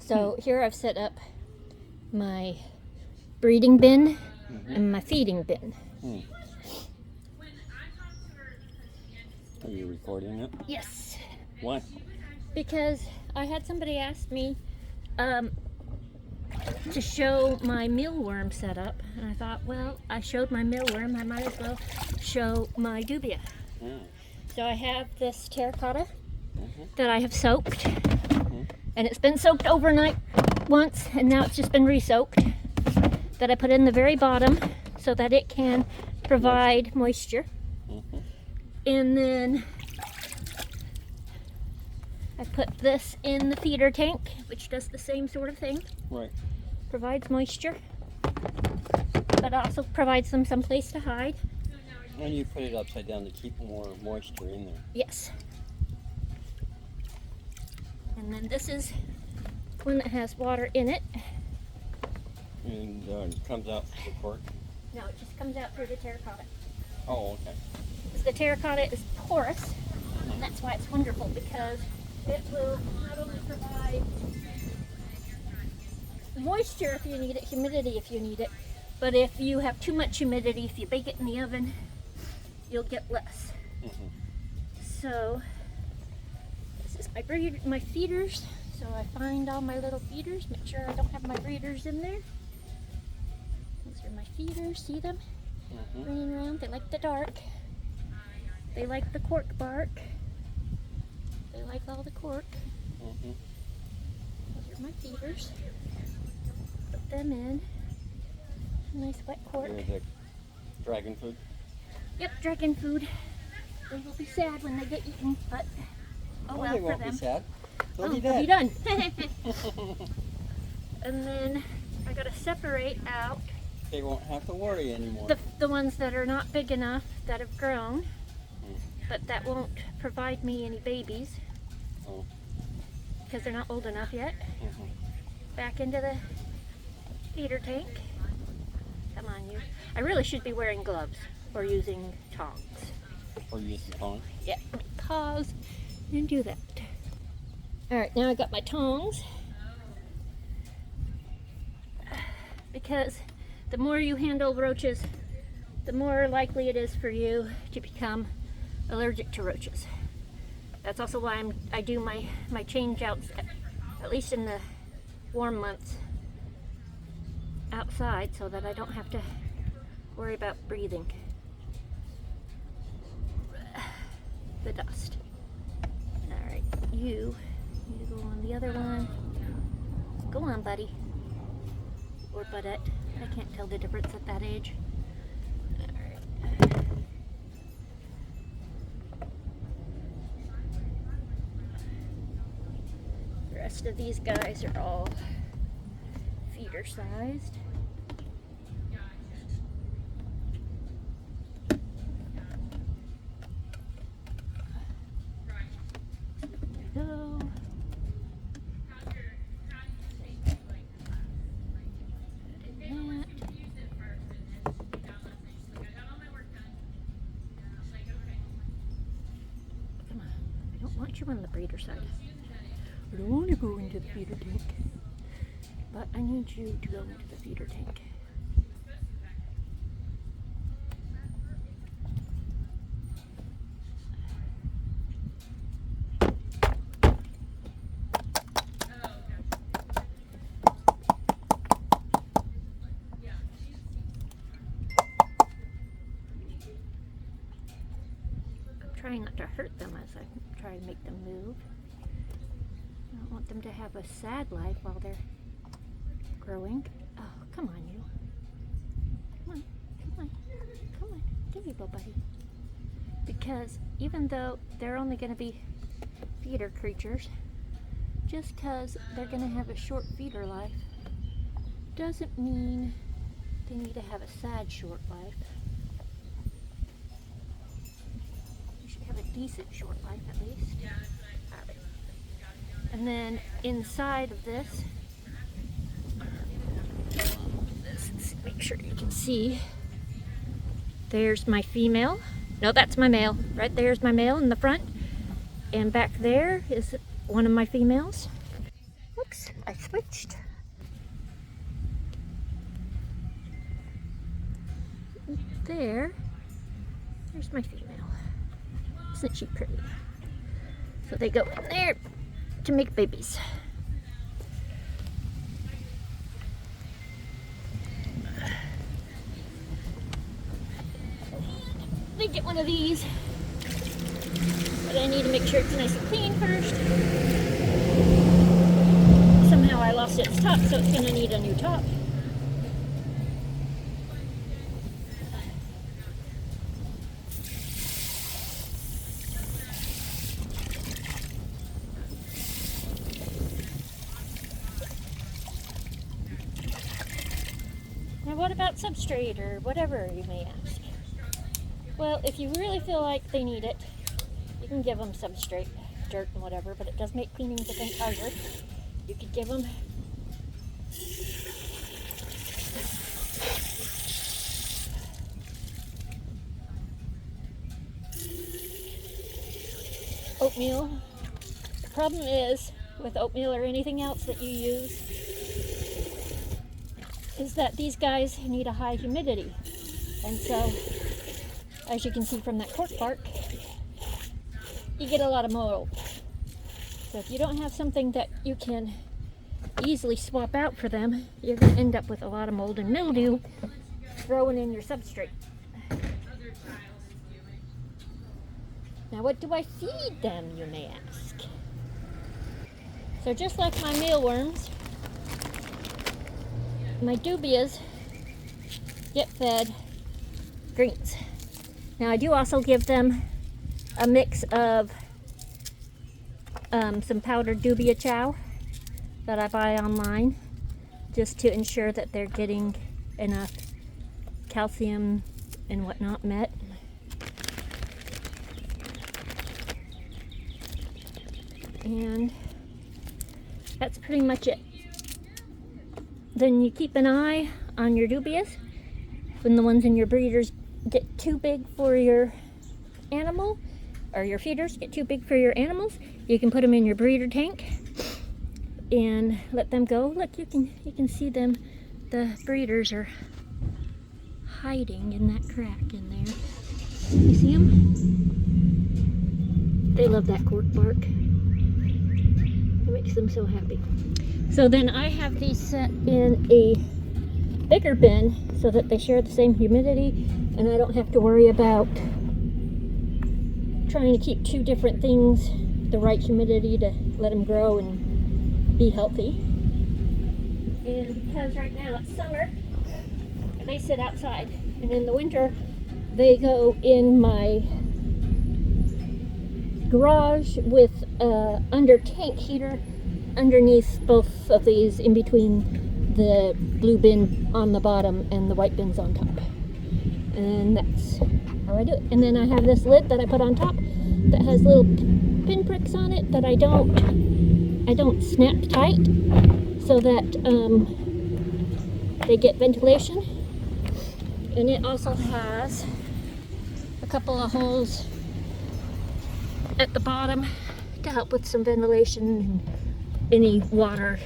So here I've set up my breeding bin and my feeding bin. Are you recording it? Yes. Why? Because I had somebody ask me to show my mealworm setup, and I thought, well, I showed my mealworm, I might as well show my dubia. So I have this terracotta that I have soaked, and it's been soaked overnight once, and now it's just been re-soaked, that I put in the very bottom so that it can provide moisture. And then I put this in the feeder tank, which does the same sort of thing. Right. Provides moisture, but also provides them some place to hide. And you put it upside down to keep more moisture in there. Yes. And then this is one that has water in it. And it comes out through the cork? No, it just comes out through the terracotta. Oh, okay. Because the terracotta is porous, and that's why it's wonderful, because it will not only provide moisture if you need it, humidity if you need it, but if you have too much humidity, if you bake it in the oven, you'll get less. So this is my feeders. So I find all my little feeders, make sure I don't have my breeders in there. These are my feeders, see them? Running around. They like the dark. They like the cork bark. They like all the cork. Those are my feeders. Put them in. Nice wet cork. Here's the dragon food? Yep, dragon food. They will be sad when they get eaten, but oh well They for won't them. be sad. They'll be They'll dead. be done. And then I gotta separate out They won't have to worry anymore. the ones that are not big enough, that have grown, but that won't provide me any babies because they're not old enough yet. Back into the feeder tank. Come on, you. I really should be wearing gloves or using tongs. Or use the tongs? Yeah, pause and do that. Alright, now I got my tongs. Because the more you handle roaches, the more likely it is for you to become allergic to roaches. That's also why I do my change outs, at least in the warm months, outside, so that I don't have to worry about breathing the dust. Alright, you need to go on the other one. Go on, buddy. Or buttette. I can't tell the difference at that age. Alright. The rest of these guys are all feeder sized. There we go. You on the breeder side. I don't want to go into the feeder tank, but I need you to go into the feeder tank. Trying not to hurt them as I try to make them move. I don't want them to have a sad life while they're growing. Oh, come on, you. Come on, come on, come on. There you go, buddy. Because even though they're only going to be feeder creatures, just because they're going to have a short feeder life doesn't mean they need to have a sad short life. Have a decent short life at least. Right. And then inside of this, let's make sure you can see, there's my female. No, that's my male. Right there's my male in the front. And back there is one of my females. Whoops, I switched. There's my female. Isn't she pretty? So they go in there to make babies. They get one of these, but I need to make sure it's nice and clean first. Somehow I lost its top, so it's going to need a new top. Now what about substrate or whatever, you may ask? Well, if you really feel like they need it, you can give them substrate, dirt and whatever, but it does make cleaning the thing harder. You could give them oatmeal. The problem is, with oatmeal or anything else that you use, is that these guys need a high humidity. And so, as you can see from that cork bark, you get a lot of mold. So if you don't have something that you can easily swap out for them, you're going to end up with a lot of mold and mildew growing in your substrate. Now what do I feed them, you may ask? So just like my mealworms, my dubias get fed greens. Now I do also give them a mix of some powdered dubia chow that I buy online, just to ensure that they're getting enough calcium and whatnot met. And that's pretty much it. Then you keep an eye on your dubias. When the ones in your breeders get too big for your animal, or your feeders get too big for your animals, you can put them in your breeder tank and let them go. Look, you can see them. The breeders are hiding in that crack in there. You see them? They love that cork bark. It makes them so happy. So then I have these set in a bigger bin so that they share the same humidity, and I don't have to worry about trying to keep two different things the right humidity to let them grow and be healthy. And because right now it's summer, they sit outside, and in the winter they go in my garage with under tank heater underneath both of these, in between the blue bin on the bottom and the white bins on top. And that's how I do it. And then I have this lid that I put on top that has little pinpricks on it that I don't snap tight, so that they get ventilation. And it also has a couple of holes at the bottom to help with some ventilation and any water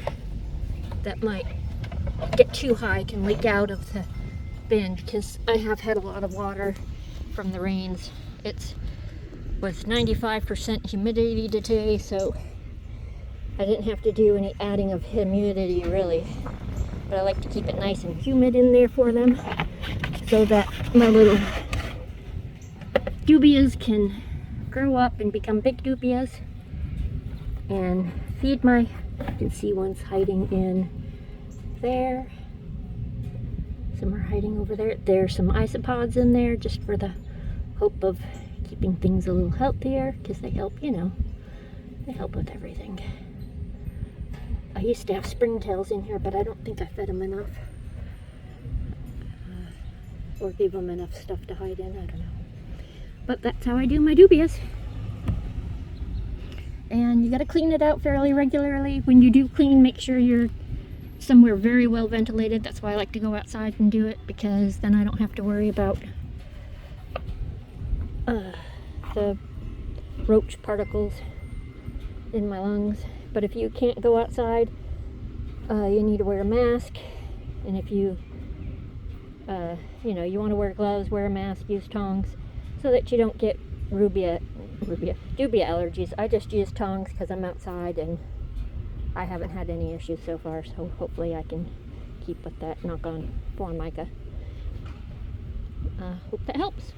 that might get too high can leak out of the bin, because I have had a lot of water from the rains. It's with 95% humidity today, so I didn't have to do any adding of humidity really, but I like to keep it nice and humid in there for them so that my little dubias can grow up and become big dubias and feed my, you can see one's hiding in there, some are hiding over there. There's some isopods in there just for the hope of keeping things a little healthier, because they help, you know, they help with everything. I used to have springtails in here, but I don't think I fed them enough or gave them enough stuff to hide in, I don't know. But that's how I do my dubias. And you got to clean it out fairly regularly. When you do clean, make sure you're somewhere very well ventilated. That's why I like to go outside and do it, because then I don't have to worry about the roach particles in my lungs. But if you can't go outside, you need to wear a mask, and if you you want to wear gloves, wear a mask, use tongs, so that you don't get dubia allergies. I just use tongs because I'm outside and I haven't had any issues so far, so hopefully I can keep with that. Knock on Formica. Hope that helps.